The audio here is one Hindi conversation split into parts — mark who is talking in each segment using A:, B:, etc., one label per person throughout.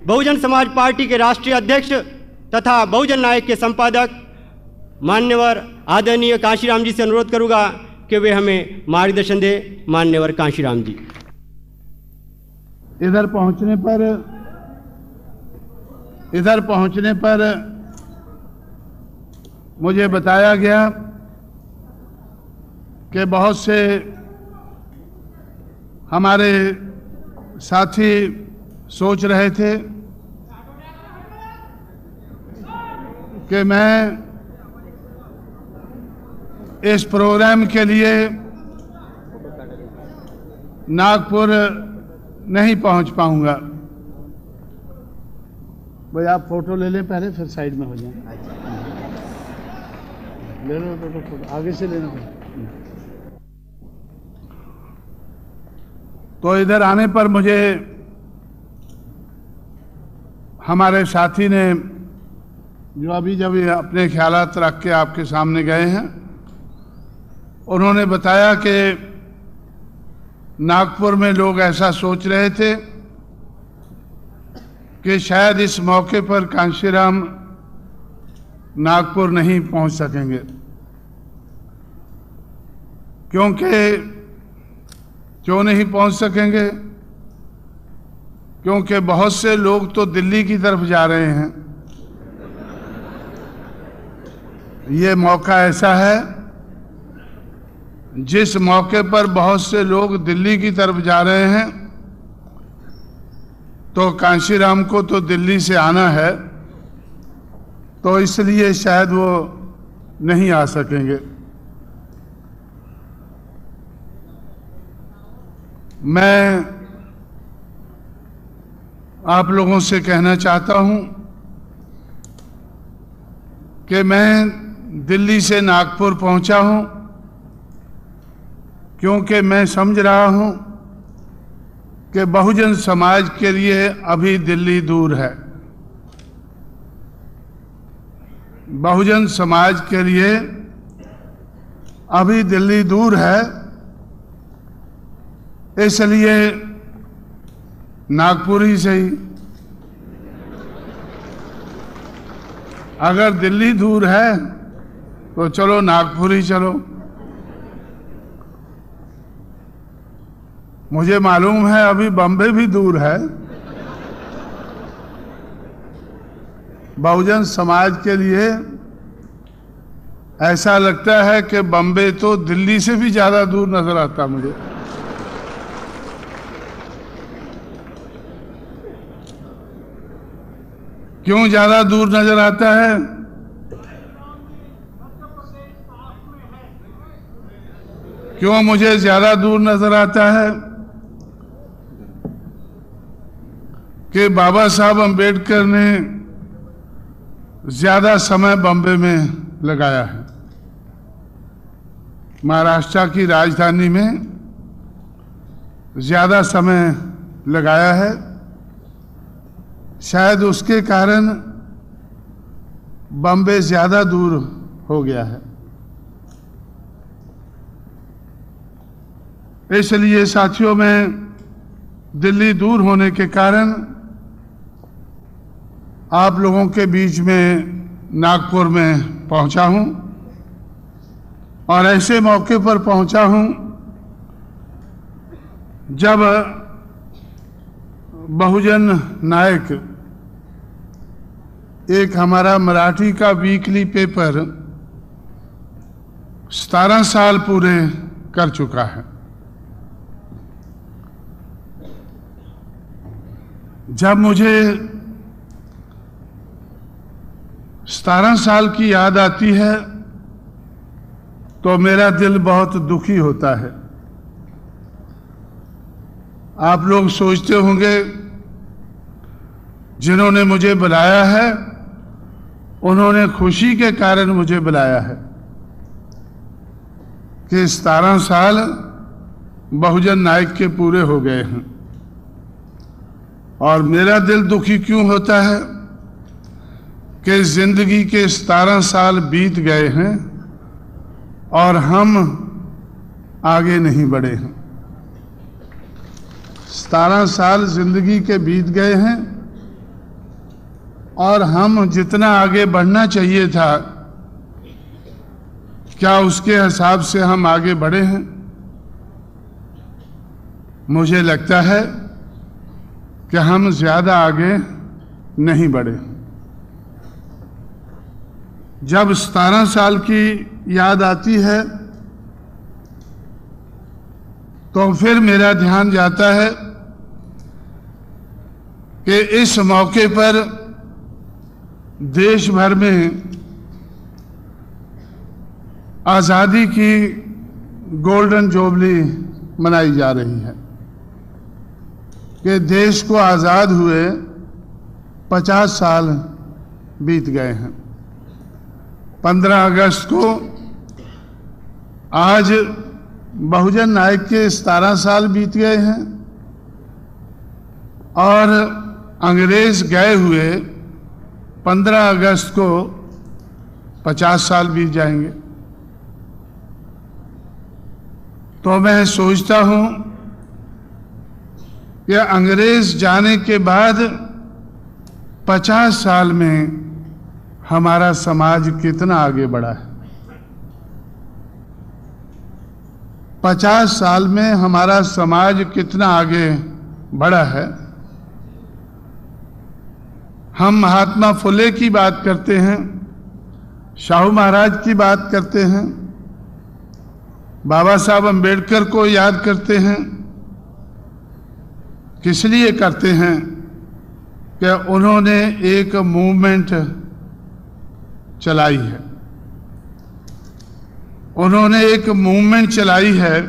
A: बहुजन समाज पार्टी के राष्ट्रीय अध्यक्ष तथा बहुजन नायक के संपादक मान्यवर आदरणीय कांशीराम जी से अनुरोध करूंगा कि वे हमें मार्गदर्शन दें। मान्यवर कांशीराम जी।
B: इधर पहुंचने पर मुझे बताया गया कि बहुत से हमारे साथी सोच रहे थे कि मैं इस प्रोग्राम के लिए नागपुर नहीं पहुंच पाऊंगा। भाई आप फोटो ले लें पहले, फिर साइड में हो जाएं। ले लो फोटो, आगे से लेना। तो इधर आने पर मुझे हमारे साथी ने, जो अभी जब अपने ख्यालात रख के आपके सामने गए हैं, उन्होंने बताया कि नागपुर में लोग ऐसा सोच रहे थे कि शायद इस मौके पर कांशीराम नागपुर नहीं पहुंच सकेंगे, क्यों नहीं पहुंच सकेंगे? क्योंकि बहुत से लोग तो दिल्ली की तरफ जा रहे हैं। ये मौका ऐसा है जिस मौके पर बहुत से लोग दिल्ली की तरफ जा रहे हैं, तो कांशीराम को तो दिल्ली से आना है, तो इसलिए शायद वो नहीं आ सकेंगे। मैं आप लोगों से कहना चाहता हूं कि मैं दिल्ली से नागपुर पहुंचा हूं क्योंकि मैं समझ रहा हूं कि बहुजन समाज के लिए अभी दिल्ली दूर है। बहुजन समाज के लिए अभी दिल्ली दूर है, इसलिए नागपुर ही सही। अगर दिल्ली दूर है तो चलो नागपुर ही चलो। मुझे मालूम है अभी बम्बई भी दूर है। बहुजन समाज के लिए ऐसा लगता है कि बम्बई तो दिल्ली से भी ज्यादा दूर नजर आता मुझे। क्यों ज्यादा दूर नजर आता है? क्यों मुझे ज्यादा दूर नजर आता है? कि बाबा साहब अंबेडकर ने ज्यादा समय बम्बई में लगाया है, महाराष्ट्र की राजधानी में ज्यादा समय लगाया है। शायद उसके कारण बम्बई ज्यादा दूर हो गया है। इसलिए साथियों, में दिल्ली दूर होने के कारण आप लोगों के बीच में नागपुर में पहुंचा हूं, और ऐसे मौके पर पहुंचा हूं जब बहुजन नायक, एक हमारा मराठी का वीकली पेपर 17 साल पूरे कर चुका है। जब मुझे 17 साल की याद आती है तो मेरा दिल बहुत दुखी होता है। आप लोग सोचते होंगे जिन्होंने मुझे बुलाया है उन्होंने खुशी के कारण मुझे बुलाया है कि 17 साल बहुजन नायक के पूरे हो गए हैं। और मेरा दिल दुखी क्यों होता है कि जिंदगी के 17 साल बीत गए हैं और हम आगे नहीं बढ़े हैं। 17 साल जिंदगी के बीत गए हैं और हम जितना आगे बढ़ना चाहिए था, क्या उसके हिसाब से हम आगे बढ़े हैं? मुझे लगता है कि हम ज्यादा आगे नहीं बढ़े। जब 17 साल की याद आती है तो फिर मेरा ध्यान जाता है कि इस मौके पर देश भर में आज़ादी की गोल्डन जुबली मनाई जा रही है कि देश को आज़ाद हुए 50 साल बीत गए हैं। 15 अगस्त को आज बहुजन नायक के 17 साल बीत गए हैं और अंग्रेज गए हुए 15 अगस्त को 50 साल बीत जाएंगे। तो मैं सोचता हूं कि अंग्रेज जाने के बाद 50 साल में हमारा समाज कितना आगे बढ़ा है। 50 साल में हमारा समाज कितना आगे बढ़ा है। हम महात्मा फुले की बात करते हैं, शाहू महाराज की बात करते हैं, बाबा साहब अंबेडकर को याद करते हैं। किस लिए करते हैं? कि उन्होंने एक मूवमेंट चलाई है। उन्होंने एक मूवमेंट चलाई है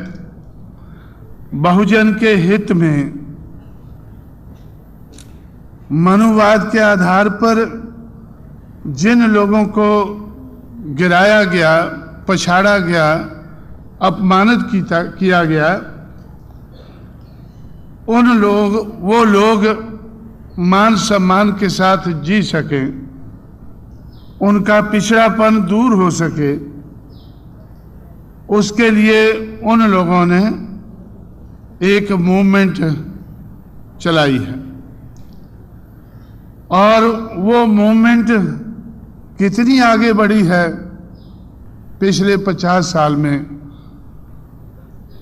B: बहुजन के हित में। मनुवाद के आधार पर जिन लोगों को गिराया गया, पछाड़ा गया, अपमानित किया गया, वो लोग मान सम्मान के साथ जी सकें, उनका पिछड़ापन दूर हो सके, उसके लिए उन लोगों ने एक मूवमेंट चलाई है। और वो मूवमेंट कितनी आगे बढ़ी है पिछले 50 साल में।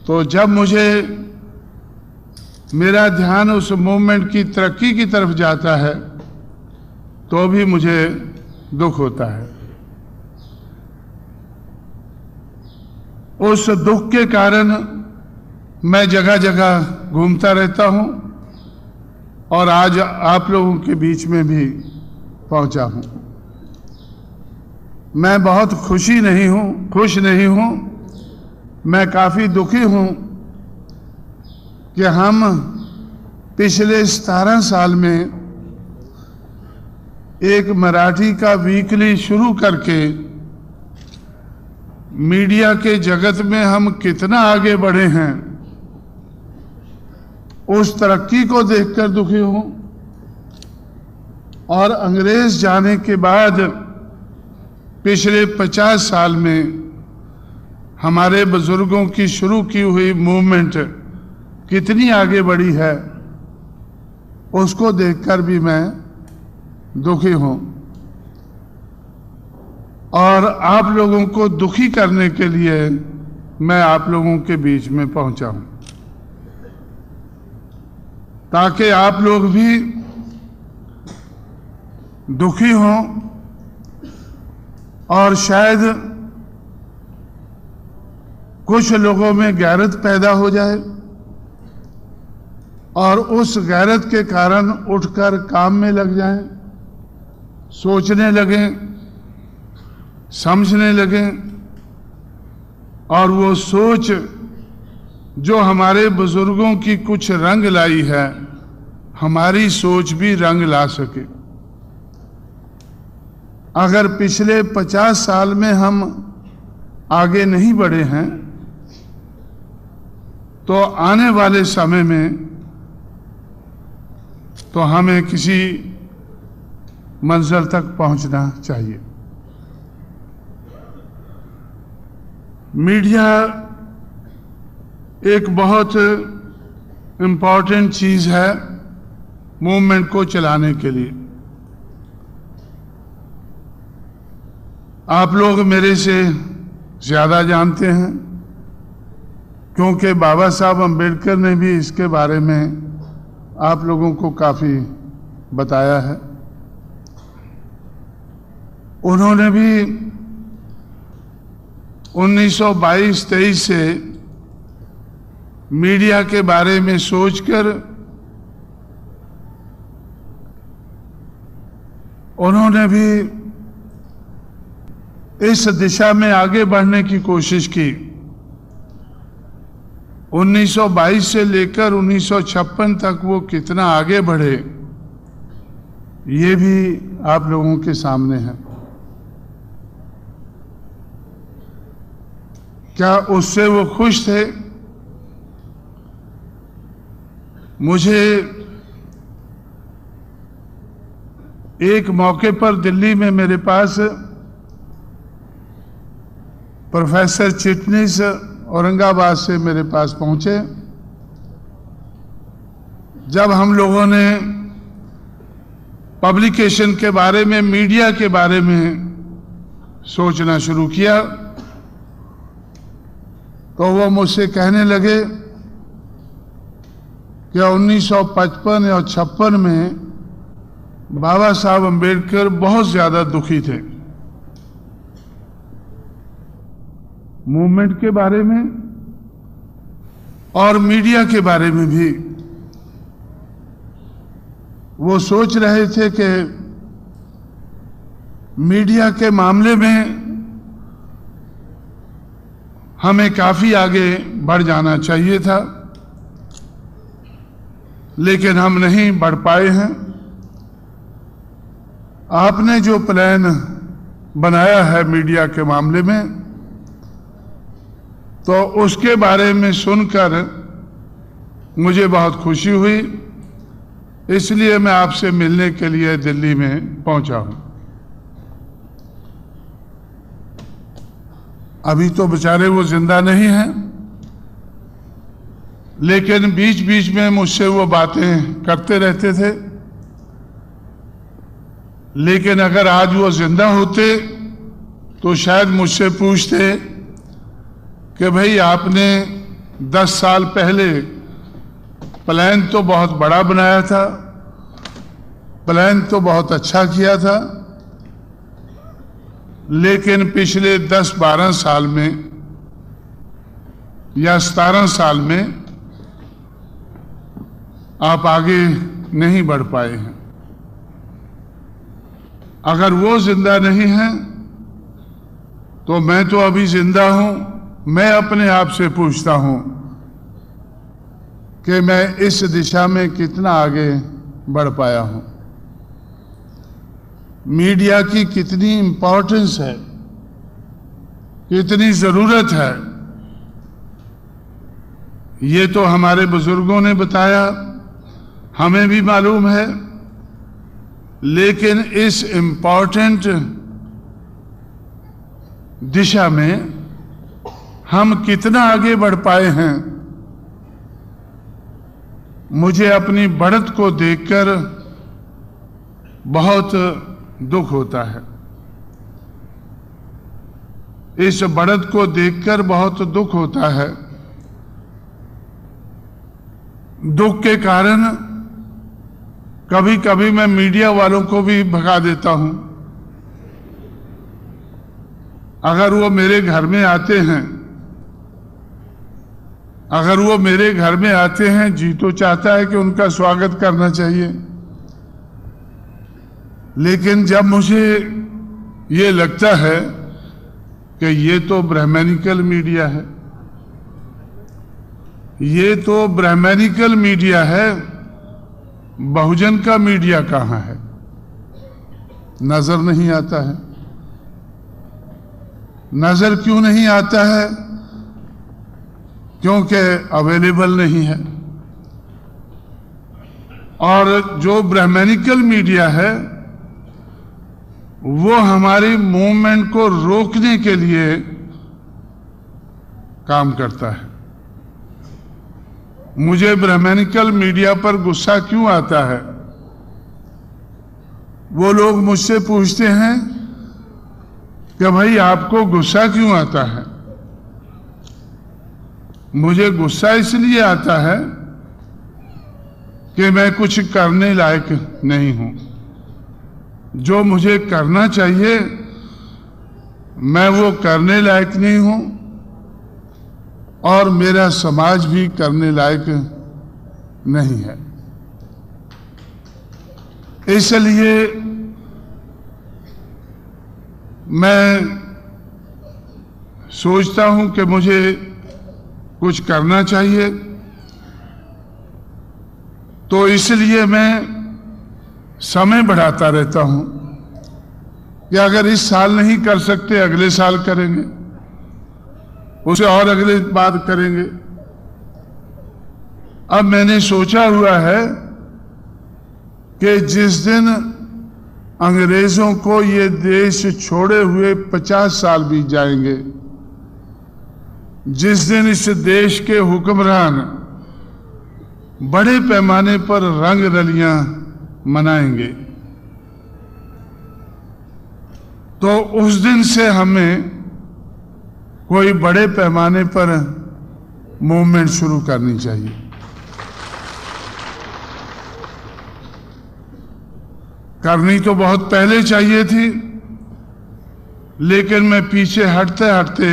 B: तो जब मुझे मेरा ध्यान उस मूवमेंट की तरक्की की तरफ जाता है तो भी मुझे दुख होता है। उस दुख के कारण मैं जगह जगह घूमता रहता हूं और आज आप लोगों के बीच में भी पहुंचा हूं। मैं बहुत खुश नहीं हूं, मैं काफी दुखी हूं कि हम पिछले 17 साल में एक मराठी का वीकली शुरू करके मीडिया के जगत में हम कितना आगे बढ़े हैं, उस तरक्की को देखकर दुखी हूं। और अंग्रेज जाने के बाद पिछले 50 साल में हमारे बुजुर्गों की शुरू की हुई मूवमेंट कितनी आगे बढ़ी है, उसको देखकर भी मैं दुखी हूं। और आप लोगों को दुखी करने के लिए मैं आप लोगों के बीच में पहुंचा हूं, ताकि आप लोग भी दुखी हों और शायद कुछ लोगों में गैरत पैदा हो जाए और उस गैरत के कारण उठकर काम में लग जाएं, सोचने लगें, समझने लगें। और वो सोच जो हमारे बुजुर्गों की कुछ रंग लाई है, हमारी सोच भी रंग ला सके। अगर पिछले 50 साल में हम आगे नहीं बढ़े हैं तो आने वाले समय में तो हमें किसी मंजिल तक पहुंचना चाहिए। मीडिया एक बहुत इम्पॉर्टेंट चीज है मूवमेंट को चलाने के लिए। आप लोग मेरे से ज़्यादा जानते हैं, क्योंकि बाबा साहब अम्बेडकर ने भी इसके बारे में आप लोगों को काफ़ी बताया है। उन्होंने भी 1922-23 से मीडिया के बारे में सोचकर उन्होंने भी इस दिशा में आगे बढ़ने की कोशिश की। 1922 से लेकर 1956 तक वो कितना आगे बढ़े, ये भी आप लोगों के सामने है। क्या उससे वो खुश थे? मुझे एक मौके पर दिल्ली में मेरे पास प्रोफेसर चिटनिस औरंगाबाद से मेरे पास पहुंचे। जब हम लोगों ने पब्लिकेशन के बारे में, मीडिया के बारे में सोचना शुरू किया, तो वो मुझसे कहने लगे कि 1955 और 56 में बाबा साहब अम्बेडकर बहुत ज्यादा दुखी थे। मूवमेंट के बारे में और मीडिया के बारे में भी वो सोच रहे थे कि मीडिया के मामले में हमें काफी आगे बढ़ जाना चाहिए था, लेकिन हम नहीं बढ़ पाए हैं। आपने जो प्लान बनाया है मीडिया के मामले में, तो उसके बारे में सुनकर मुझे बहुत खुशी हुई, इसलिए मैं आपसे मिलने के लिए दिल्ली में पहुंचा हूं। अभी तो बेचारे वो जिंदा नहीं हैं, लेकिन बीच बीच में मुझसे वो बातें करते रहते थे। लेकिन अगर आज वो जिंदा होते तो शायद मुझसे पूछते कि भाई आपने 10 साल पहले प्लान तो बहुत बड़ा बनाया था, प्लान तो बहुत अच्छा किया था, लेकिन पिछले 10-12 साल में या 17 साल में आप आगे नहीं बढ़ पाए हैं। अगर वो जिंदा नहीं है तो मैं तो अभी जिंदा हूं। मैं अपने आप से पूछता हूं कि मैं इस दिशा में कितना आगे बढ़ पाया हूं। मीडिया की कितनी इंपॉर्टेंस है, कितनी जरूरत है, ये तो हमारे बुजुर्गों ने बताया, हमें भी मालूम है। लेकिन इस इम्पॉर्टेंट दिशा में हम कितना आगे बढ़ पाए हैं, मुझे अपनी बढ़त को देखकर बहुत दुख होता है। इस बढ़त को देखकर बहुत दुख होता है। दुख के कारण कभी कभी मैं मीडिया वालों को भी भगा देता हूं। अगर वो मेरे घर में आते हैं, अगर वो मेरे घर में आते हैं, जी तो चाहता है कि उनका स्वागत करना चाहिए, लेकिन जब मुझे ये लगता है कि ये तो ब्राह्मणिकल मीडिया है, ये तो ब्राह्मणिकल मीडिया है, बहुजन का मीडिया कहां है, नजर नहीं आता है। नजर क्यों नहीं आता है? क्योंकि अवेलेबल नहीं है। और जो ब्राह्मणिकल मीडिया है वो हमारी मूवमेंट को रोकने के लिए काम करता है। मुझे ब्राह्मणिकल मीडिया पर गुस्सा क्यों आता है? वो लोग मुझसे पूछते हैं कि भाई आपको गुस्सा क्यों आता है? मुझे गुस्सा इसलिए आता है कि मैं कुछ करने लायक नहीं हूं। जो मुझे करना चाहिए मैं वो करने लायक नहीं हूं, और मेरा समाज भी करने लायक नहीं है। इसलिए मैं सोचता हूं कि मुझे कुछ करना चाहिए। तो इसलिए मैं समय बढ़ाता रहता हूं कि अगर इस साल नहीं कर सकते अगले साल करेंगे, उसे और अगले बात करेंगे। अब मैंने सोचा हुआ है कि जिस दिन अंग्रेजों को ये देश छोड़े हुए 50 साल बीत जाएंगे, जिस दिन इस देश के हुक्मरान बड़े पैमाने पर रंग रलियां मनाएंगे, तो उस दिन से हमें कोई बड़े पैमाने पर मूवमेंट शुरू करनी चाहिए। करनी तो बहुत पहले चाहिए थी, लेकिन मैं पीछे हटते हटते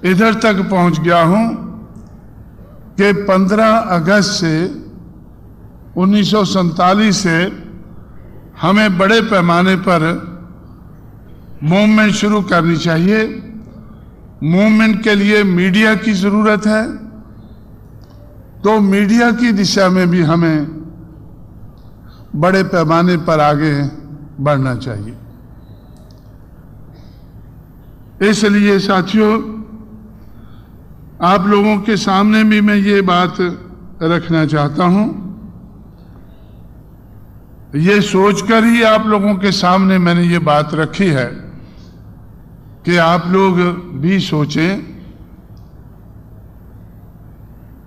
B: इधर तक पहुंच गया हूं कि 15 अगस्त से 1947 से हमें बड़े पैमाने पर मूवमेंट शुरू करनी चाहिए। मूवमेंट के लिए मीडिया की जरूरत है, तो मीडिया की दिशा में भी हमें बड़े पैमाने पर आगे बढ़ना चाहिए। इसलिए साथियों, आप लोगों के सामने भी मैं ये बात रखना चाहता हूं। ये सोचकर ही आप लोगों के सामने मैंने ये बात रखी है कि आप लोग भी सोचें।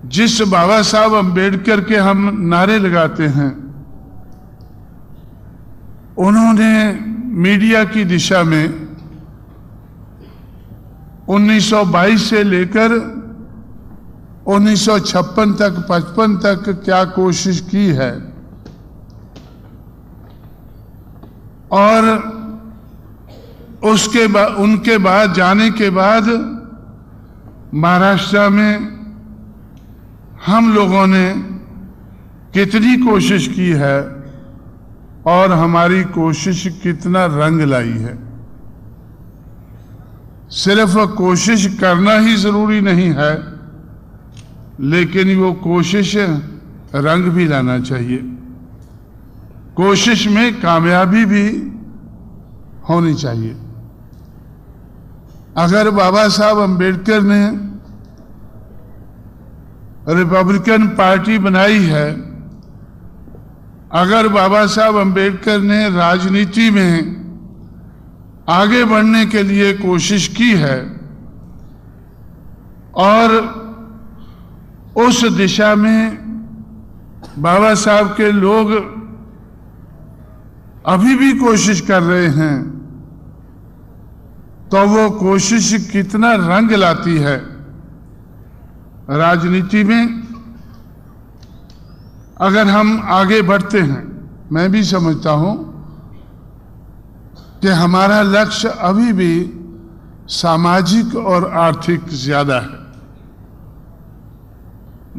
B: जिस बाबा साहब अंबेडकर के हम नारे लगाते हैं, उन्होंने मीडिया की दिशा में 1922 से लेकर 1956 तक 55 तक क्या कोशिश की है, और उसके बाद उनके बाद जाने के बाद महाराष्ट्र में हम लोगों ने कितनी कोशिश की है और हमारी कोशिश कितना रंग लाई है। सिर्फ कोशिश करना ही जरूरी नहीं है, लेकिन वो कोशिश रंग भी लाना चाहिए। कोशिश में कामयाबी भी होनी चाहिए। अगर बाबा साहब अंबेडकर ने रिपब्लिकन पार्टी बनाई है, अगर बाबा साहब अंबेडकर ने राजनीति में आगे बढ़ने के लिए कोशिश की है और उस दिशा में बाबा साहब के लोग अभी भी कोशिश कर रहे हैं, तो वो कोशिश कितना रंग लाती है राजनीति में। अगर हम आगे बढ़ते हैं, मैं भी समझता हूं कि हमारा लक्ष्य अभी भी सामाजिक और आर्थिक ज्यादा है।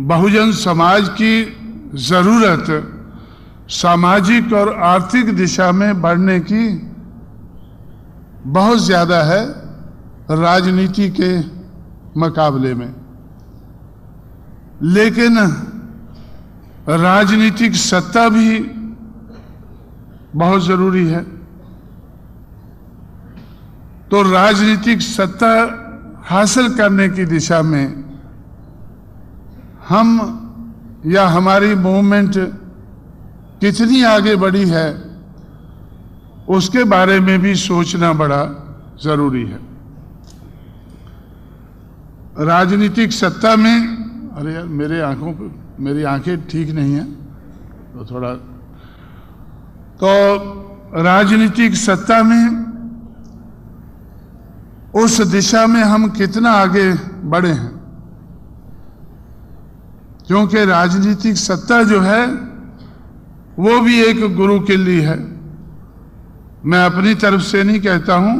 B: बहुजन समाज की जरूरत सामाजिक और आर्थिक दिशा में बढ़ने की बहुत ज्यादा है राजनीति के मुकाबले में। लेकिन राजनीतिक सत्ता भी बहुत जरूरी है। तो राजनीतिक सत्ता हासिल करने की दिशा में हम या हमारी मूवमेंट कितनी आगे बढ़ी है, उसके बारे में भी सोचना बड़ा जरूरी है। राजनीतिक सत्ता में, अरे यार मेरी आंखें ठीक नहीं है तो थोड़ा, तो राजनीतिक सत्ता में उस दिशा में हम कितना आगे बढ़े हैं, क्योंकि राजनीतिक सत्ता जो है वो भी एक गुरु किल्ली है। मैं अपनी तरफ से नहीं कहता हूं,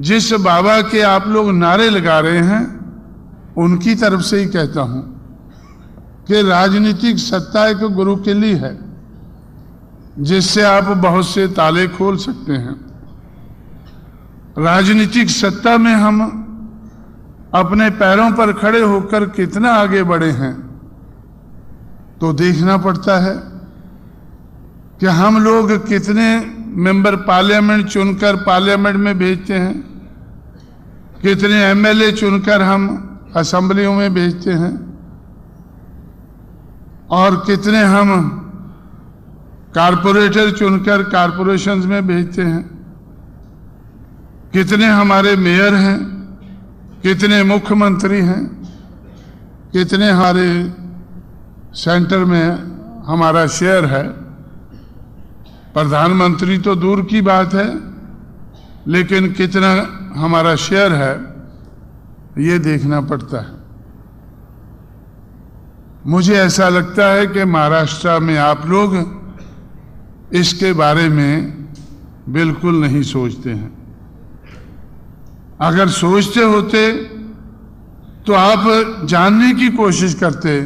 B: जिस बाबा के आप लोग नारे लगा रहे हैं उनकी तरफ से ही कहता हूं कि राजनीतिक सत्ता एक गुरु किल्ली है जिससे आप बहुत से ताले खोल सकते हैं। राजनीतिक सत्ता में हम अपने पैरों पर खड़े होकर कितना आगे बढ़े हैं तो देखना पड़ता है कि हम लोग कितने मेंबर पार्लियामेंट चुनकर पार्लियामेंट में भेजते हैं, कितने एमएलए चुनकर हम असेंबलियों में भेजते हैं, और कितने हम कारपोरेटर चुनकर कारपोरेशंस में भेजते हैं, कितने हमारे मेयर हैं, कितने मुख्यमंत्री हैं, कितने हमारे सेंटर में हमारा शेयर है। प्रधानमंत्री तो दूर की बात है, लेकिन कितना हमारा शेयर है ये देखना पड़ता है। मुझे ऐसा लगता है कि महाराष्ट्र में आप लोग इसके बारे में बिल्कुल नहीं सोचते हैं। अगर सोचते होते तो आप जानने की कोशिश करते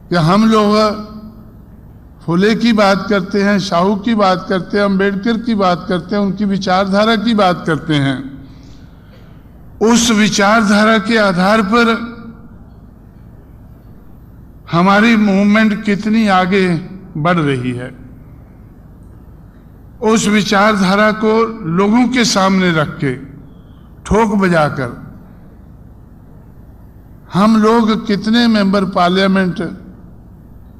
B: कि हम लोग फुले की बात करते हैं, साहू की बात करते हैं, अंबेडकर की बात करते हैं, उनकी विचारधारा की बात करते हैं। उस विचारधारा के आधार पर हमारी मूवमेंट कितनी आगे बढ़ रही है, उस विचारधारा को लोगों के सामने रख के ठोक बजाकर हम लोग कितने मेंबर पार्लियामेंट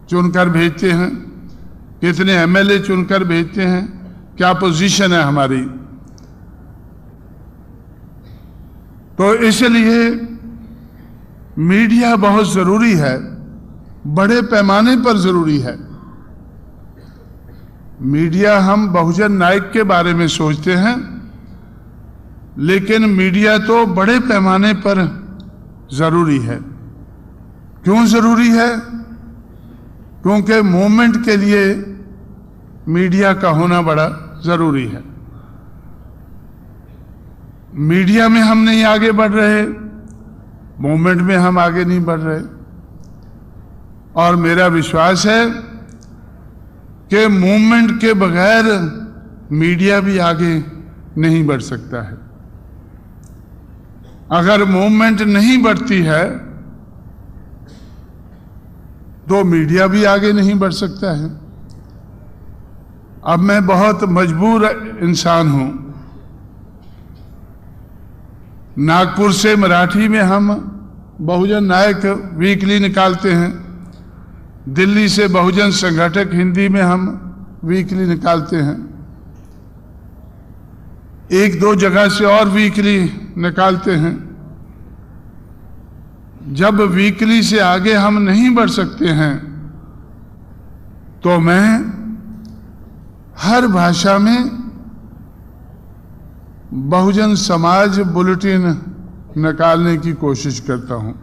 B: चुनकर भेजते हैं, कितने एमएलए चुनकर भेजते हैं, क्या पोजीशन है हमारी। तो इसलिए मीडिया बहुत जरूरी है, बड़े पैमाने पर जरूरी है। मीडिया, हम बहुजन नायक के बारे में सोचते हैं, लेकिन मीडिया तो बड़े पैमाने पर जरूरी है। क्यों जरूरी है? क्योंकि मूवमेंट के लिए मीडिया का होना बड़ा जरूरी है। मीडिया में हम नहीं आगे बढ़ रहे, मूवमेंट में हम आगे नहीं बढ़ रहे। और मेरा विश्वास है कि मूवमेंट के बगैर मीडिया भी आगे नहीं बढ़ सकता है। अगर मूवमेंट नहीं बढ़ती है तो मीडिया भी आगे नहीं बढ़ सकता है। अब मैं बहुत मजबूर इंसान हूं। नागपुर से मराठी में हम बहुजन नायक वीकली निकालते हैं, दिल्ली से बहुजन संगठक हिंदी में हम वीकली निकालते हैं, एक दो जगह से और वीकली निकालते हैं। जब वीकली से आगे हम नहीं बढ़ सकते हैं तो मैं हर भाषा में बहुजन समाज बुलेटिन निकालने की कोशिश करता हूं।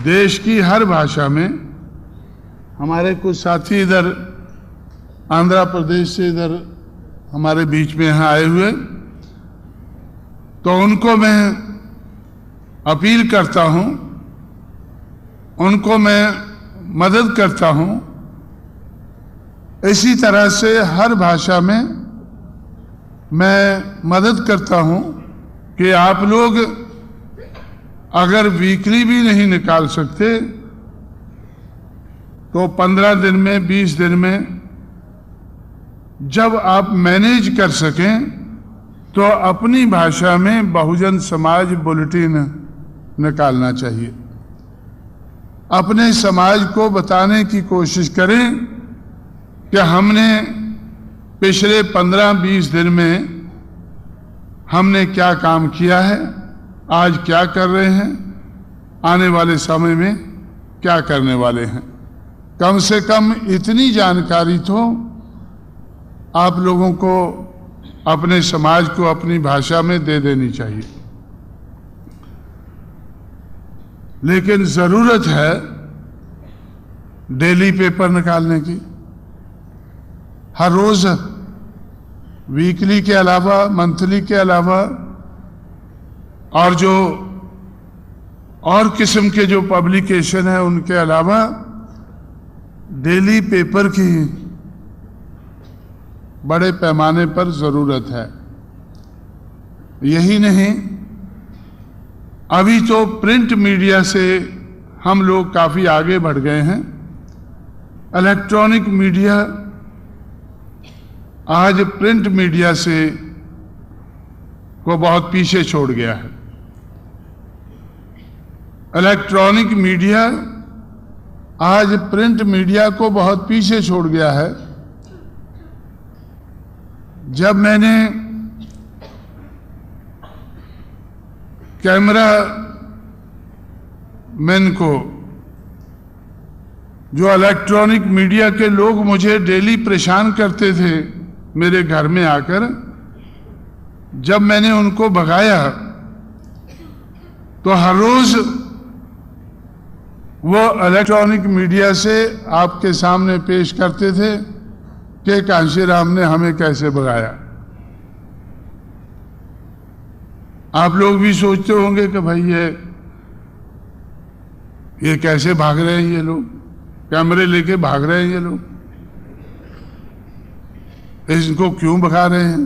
B: देश की हर भाषा में। हमारे कुछ साथी इधर आंध्र प्रदेश से इधर हमारे बीच में यहाँ आए हुए, तो उनको मैं अपील करता हूं, उनको मैं मदद करता हूं। इसी तरह से हर भाषा में मैं मदद करता हूं कि आप लोग अगर वीकली भी नहीं निकाल सकते तो 15 दिन में, 20 दिन में जब आप मैनेज कर सकें तो अपनी भाषा में बहुजन समाज बुलेटिन निकालना चाहिए। अपने समाज को बताने की कोशिश करें कि हमने पिछले 15-20 दिन में हमने क्या काम किया है, आज क्या कर रहे हैं, आने वाले समय में क्या करने वाले हैं। कम से कम इतनी जानकारी तो आप लोगों को अपने समाज को अपनी भाषा में दे देनी चाहिए। लेकिन जरूरत है डेली पेपर निकालने की, हर रोज, वीकली के अलावा, मंथली के अलावा, और जो और किस्म के जो पब्लिकेशन है उनके अलावा डेली पेपर की बड़े पैमाने पर जरूरत है। यही नहीं, अभी तो प्रिंट मीडिया से हम लोग काफी आगे बढ़ गए हैं। इलेक्ट्रॉनिक मीडिया आज प्रिंट मीडिया से को बहुत पीछे छोड़ गया है। इलेक्ट्रॉनिक मीडिया आज प्रिंट मीडिया को बहुत पीछे छोड़ गया है। जब मैंने कैमरा मैन को, जो इलेक्ट्रॉनिक मीडिया के लोग मुझे डेली परेशान करते थे मेरे घर में आकर, जब मैंने उनको भगाया तो हर रोज वो इलेक्ट्रॉनिक मीडिया से आपके सामने पेश करते थे कि कांशीराम ने हमें कैसे भगाया। आप लोग भी सोचते होंगे कि भाई ये कैसे भाग रहे हैं, ये लोग कैमरे लेके भाग रहे हैं, ये लोग इनको क्यों भगा रहे हैं।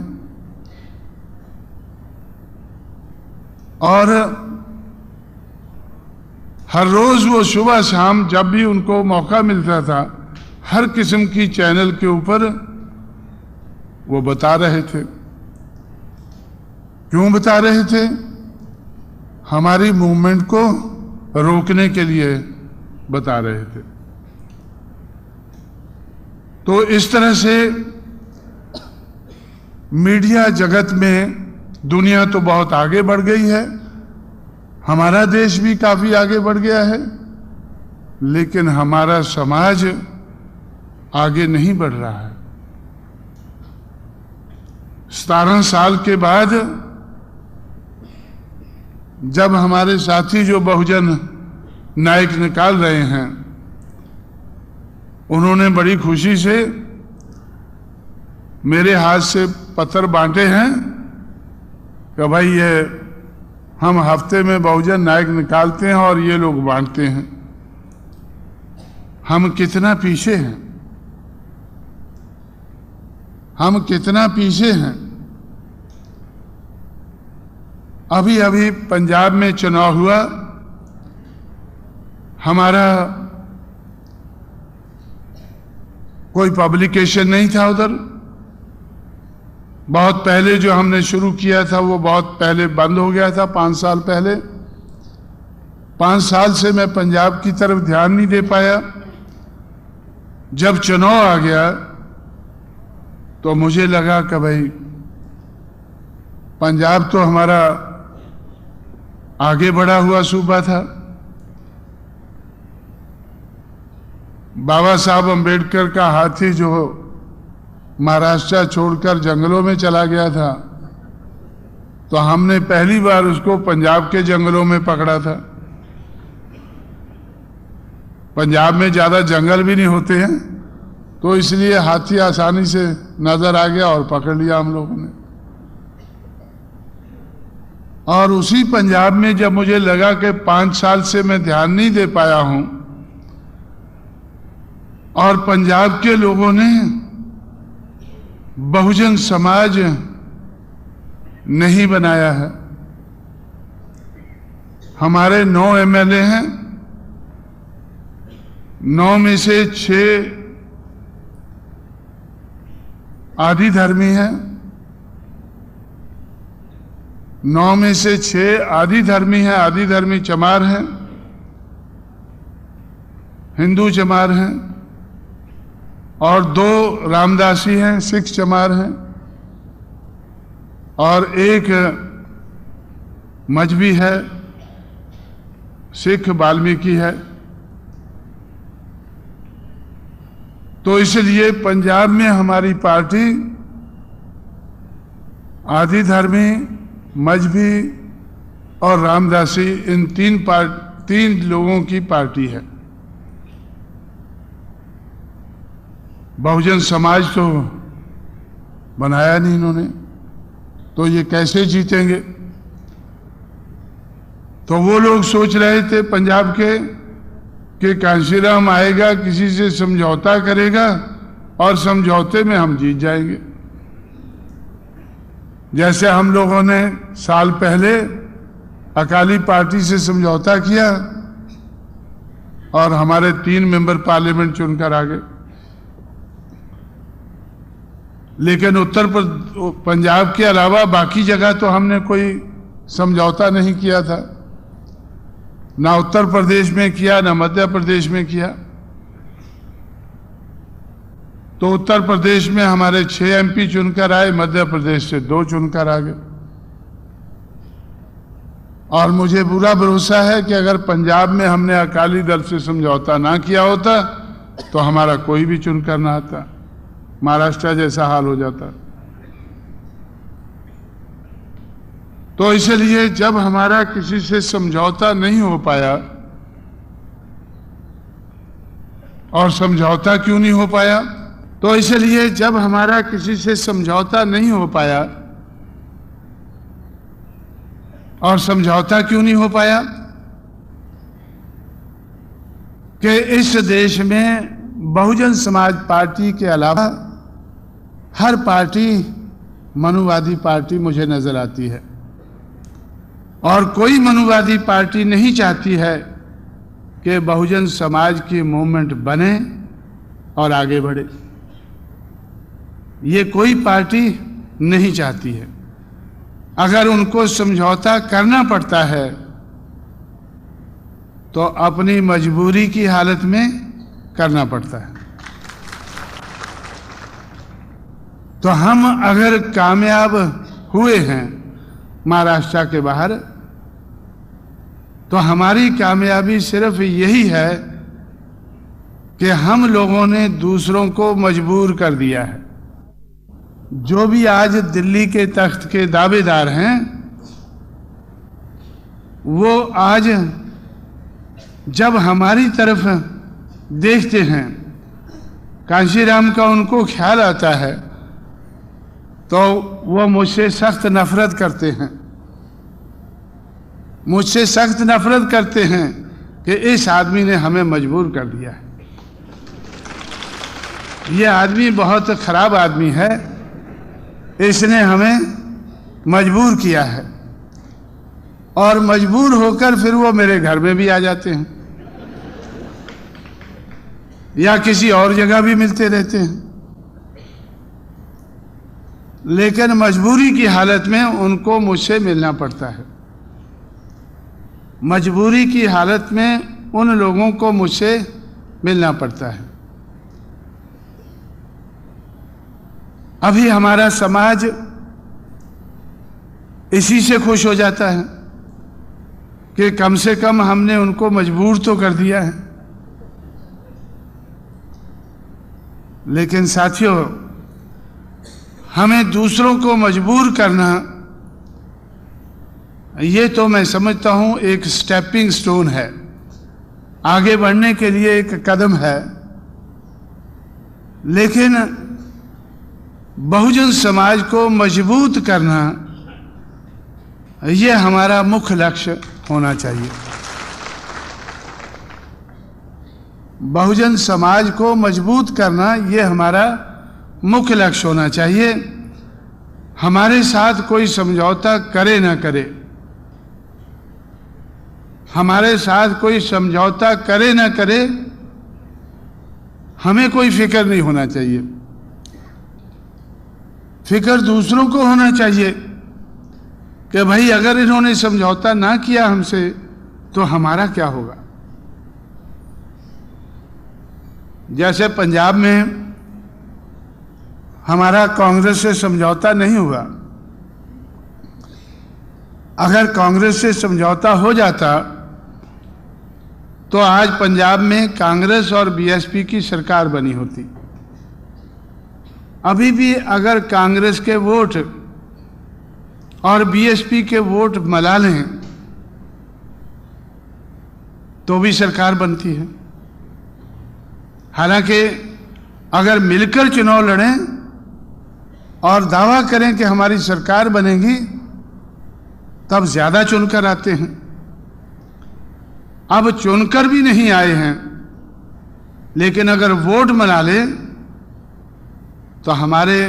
B: और हर रोज वो सुबह शाम जब भी उनको मौका मिलता था, हर किस्म की चैनल के ऊपर वो बता रहे थे। क्यों बता रहे थे? हमारी मूवमेंट को रोकने के लिए बता रहे थे। तो इस तरह से मीडिया जगत में दुनिया तो बहुत आगे बढ़ गई है, हमारा देश भी काफी आगे बढ़ गया है, लेकिन हमारा समाज आगे नहीं बढ़ रहा है। 17 साल के बाद जब हमारे साथी जो बहुजन नायक निकाल रहे हैं, उन्होंने बड़ी खुशी से मेरे हाथ से पत्र बांटे हैं कि भाई ये हम हफ्ते में बहुजन नायक निकालते हैं और ये लोग बांटते हैं। हम कितना पीछे हैं, हम कितना पीछे हैं। अभी अभी पंजाब में चुनाव हुआ, हमारा कोई पब्लिकेशन नहीं था उधर। बहुत पहले जो हमने शुरू किया था वो बहुत पहले बंद हो गया था, 5 साल पहले। 5 साल से मैं पंजाब की तरफ ध्यान नहीं दे पाया। जब चुनाव आ गया तो मुझे लगा कि भाई पंजाब तो हमारा आगे बढ़ा हुआ सूबा था। बाबा साहब अंबेडकर का हाथी जो महाराष्ट्र छोड़कर जंगलों में चला गया था, तो हमने पहली बार उसको पंजाब के जंगलों में पकड़ा था। पंजाब में ज्यादा जंगल भी नहीं होते हैं, तो इसलिए हाथी आसानी से नजर आ गया और पकड़ लिया हम लोगों ने। और उसी पंजाब में जब मुझे लगा कि 5 साल से मैं ध्यान नहीं दे पाया हूं और पंजाब के लोगों ने बहुजन समाज नहीं बनाया है। हमारे 9 एमएलए हैं, 9 में से 6 आदि धर्मी हैं, 9 में से 6 आदि धर्मी हैं, आदि धर्मी चमार हैं, हिंदू चमार हैं, और 2 रामदासी हैं, सिख चमार हैं, और 1 मजहबी है, सिख वाल्मीकि है। तो इसलिए पंजाब में हमारी पार्टी आदि धर्मी, मजहबी और रामदासी, इन तीन लोगों की पार्टी है। बहुजन समाज तो बनाया नहीं इन्होंने, तो ये कैसे जीतेंगे? तो वो लोग सोच रहे थे पंजाब के कि कांशीराम आएगा, किसी से समझौता करेगा और समझौते में हम जीत जाएंगे। जैसे हम लोगों ने साल पहले अकाली पार्टी से समझौता किया और हमारे 3 मेंबर पार्लियामेंट चुनकर आ गए। लेकिन पंजाब के अलावा बाकी जगह तो हमने कोई समझौता नहीं किया था, ना उत्तर प्रदेश में किया, ना मध्य प्रदेश में किया। तो उत्तर प्रदेश में हमारे 6 MP चुनकर आए, मध्य प्रदेश से 2 चुनकर आ गए। और मुझे पूरा भरोसा है कि अगर पंजाब में हमने अकाली दल से समझौता ना किया होता तो हमारा कोई भी चुनकर ना आता, महाराष्ट्र जैसा हाल हो जाता। तो इसलिए जब हमारा किसी से समझौता नहीं हो पाया, और समझौता क्यों नहीं हो पाया? तो इसलिए जब हमारा किसी से समझौता नहीं हो पाया, और समझौता क्यों नहीं हो पाया? कि इस देश में बहुजन समाज पार्टी के अलावा हर पार्टी मनुवादी पार्टी मुझे नजर आती है, और कोई मनुवादी पार्टी नहीं चाहती है कि बहुजन समाज की मूवमेंट बने और आगे बढ़े। ये कोई पार्टी नहीं चाहती है। अगर उनको समझौता करना पड़ता है तो अपनी मजबूरी की हालत में करना पड़ता है। तो हम अगर कामयाब हुए हैं महाराष्ट्र के बाहर, तो हमारी कामयाबी सिर्फ यही है कि हम लोगों ने दूसरों को मजबूर कर दिया है। जो भी आज दिल्ली के तख्त के दावेदार हैं, वो आज जब हमारी तरफ देखते हैं, कांशीराम का उनको ख्याल आता है, तो वो मुझसे सख्त नफरत करते हैं। मुझसे सख्त नफरत करते हैं कि इस आदमी ने हमें मजबूर कर दिया है। ये आदमी बहुत खराब आदमी है, इसने हमें मजबूर किया है। और मजबूर होकर फिर वो मेरे घर में भी आ जाते हैं या किसी और जगह भी मिलते रहते हैं। लेकिन मजबूरी की हालत में उनको मुझसे मिलना पड़ता है। मजबूरी की हालत में उन लोगों को मुझसे मिलना पड़ता है। अभी हमारा समाज इसी से खुश हो जाता है कि कम से कम हमने उनको मजबूर तो कर दिया है। लेकिन साथियों, हमें दूसरों को मजबूर करना, ये तो मैं समझता हूं एक स्टेपिंग स्टोन है, आगे बढ़ने के लिए एक कदम है। लेकिन बहुजन समाज को मजबूत करना, ये हमारा मुख्य लक्ष्य होना चाहिए। बहुजन समाज को मजबूत करना, ये हमारा मुख्य लक्ष्य होना चाहिए। हमारे साथ कोई समझौता करे ना करे, हमारे साथ कोई समझौता करे ना करे, हमें कोई फिक्र नहीं होना चाहिए। फिक्र दूसरों को होना चाहिए कि भाई अगर इन्होंने समझौता ना किया हमसे तो हमारा क्या होगा। जैसे पंजाब में हमारा कांग्रेस से समझौता नहीं हुआ। अगर कांग्रेस से समझौता हो जाता तो आज पंजाब में कांग्रेस और बीएसपी की सरकार बनी होती। अभी भी अगर कांग्रेस के वोट और बीएसपी के वोट मिला लें तो भी सरकार बनती है। हालांकि अगर मिलकर चुनाव लड़ें और दावा करें कि हमारी सरकार बनेगी तब ज्यादा चुनकर आते हैं। अब चुनकर भी नहीं आए हैं, लेकिन अगर वोट मिला ले तो हमारे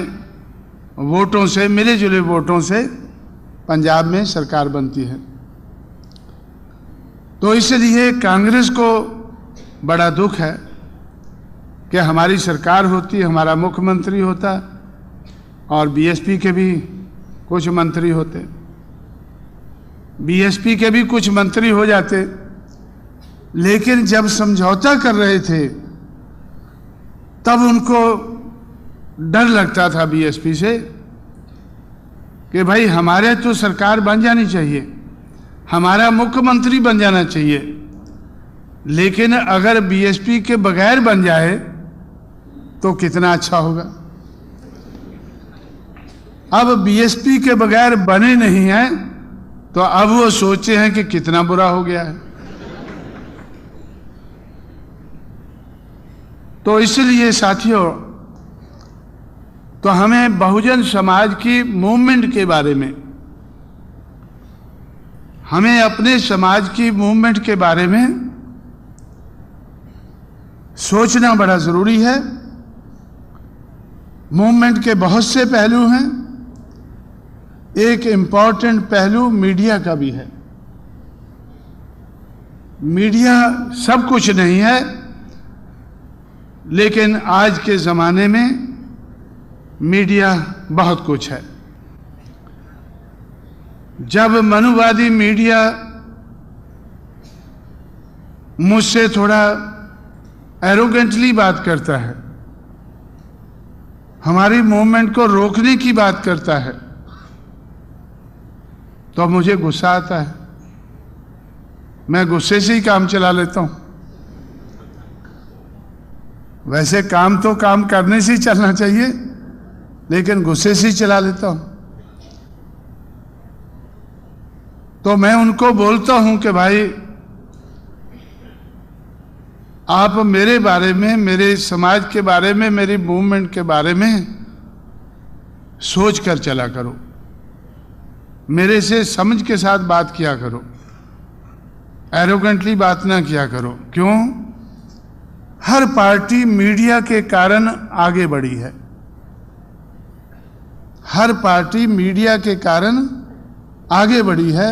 B: वोटों से, मिले जुले वोटों से पंजाब में सरकार बनती है। तो इसलिए कांग्रेस को बड़ा दुख है कि हमारी सरकार होती, हमारा मुख्यमंत्री होता और बीएसपी के भी कुछ मंत्री होते, बीएसपी के भी कुछ मंत्री हो जाते। लेकिन जब समझौता कर रहे थे तब उनको डर लगता था बीएसपी से कि भाई हमारे तो सरकार बन जानी चाहिए, हमारा मुख्यमंत्री बन जाना चाहिए, लेकिन अगर बीएसपी के बगैर बन जाए तो कितना अच्छा होगा। अब बीएसपी के बगैर बने नहीं हैं तो अब वो सोचे हैं कि कितना बुरा हो गया है। तो इसलिए साथियों, तो हमें बहुजन समाज की मूवमेंट के बारे में, हमें अपने समाज की मूवमेंट के बारे में सोचना बड़ा जरूरी है। मूवमेंट के बहुत से पहलू हैं। एक इंपॉर्टेंट पहलू मीडिया का भी है। मीडिया सब कुछ नहीं है, लेकिन आज के जमाने में मीडिया बहुत कुछ है। जब मनुवादी मीडिया मुझसे थोड़ा एरोगेंटली बात करता है, हमारी मूवमेंट को रोकने की बात करता है, तो मुझे गुस्सा आता है। मैं गुस्से से ही काम चला लेता हूं। वैसे काम तो काम करने से ही चलना चाहिए, लेकिन गुस्से से ही चला लेता हूं। तो मैं उनको बोलता हूं कि भाई आप मेरे बारे में, मेरे समाज के बारे में, मेरी मूवमेंट के बारे में सोच कर चला करो, मेरे से समझ के साथ बात किया करो, एरोगेंटली बात ना किया करो। क्यों? हर पार्टी मीडिया के कारण आगे बढ़ी है। हर पार्टी मीडिया के कारण आगे बढ़ी है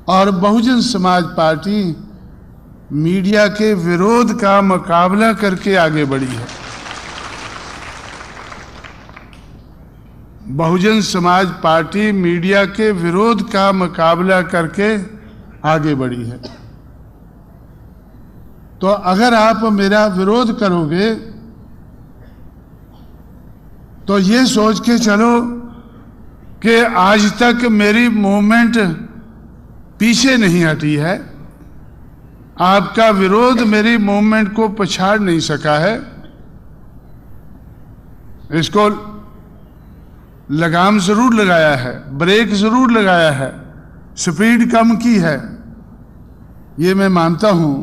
B: और बहुजन समाज पार्टी मीडिया के विरोध का मुकाबला करके आगे बढ़ी है। बहुजन समाज पार्टी मीडिया के विरोध का मुकाबला करके आगे बढ़ी है। तो अगर आप मेरा विरोध करोगे तो ये सोच के चलो कि आज तक मेरी मूवमेंट पीछे नहीं हटी है, आपका विरोध मेरी मूवमेंट को पछाड़ नहीं सका है, इसको लगाम जरूर लगाया है, ब्रेक जरूर लगाया है, स्पीड कम की है, ये मैं मानता हूं,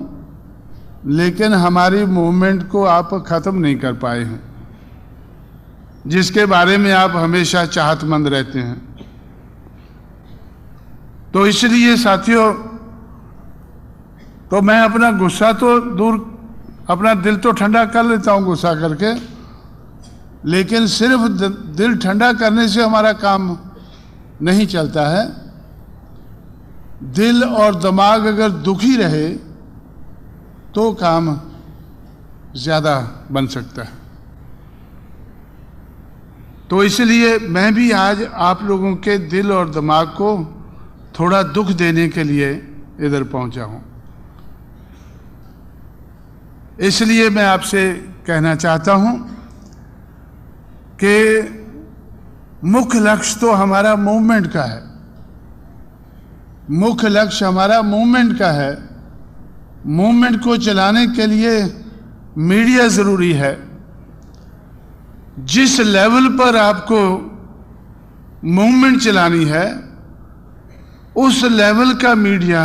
B: लेकिन हमारी मूवमेंट को आप खत्म नहीं कर पाए हैं, जिसके बारे में आप हमेशा चाहतमंद रहते हैं। तो इसलिए साथियों, तो मैं अपना गुस्सा तो दूर, अपना दिल तो ठंडा कर लेता हूं गुस्सा करके, लेकिन सिर्फ दिल ठंडा करने से हमारा काम नहीं चलता है। दिल और दिमाग अगर दुखी रहे तो काम ज्यादा बन सकता है। तो इसलिए मैं भी आज आप लोगों के दिल और दिमाग को थोड़ा दुख देने के लिए इधर पहुंचा हूं। इसलिए मैं आपसे कहना चाहता हूं कि मुख्य लक्ष्य तो हमारा मूवमेंट का है, मुख्य लक्ष्य हमारा मूवमेंट का है। मूवमेंट को चलाने के लिए मीडिया जरूरी है। जिस लेवल पर आपको मूवमेंट चलानी है, उस लेवल का मीडिया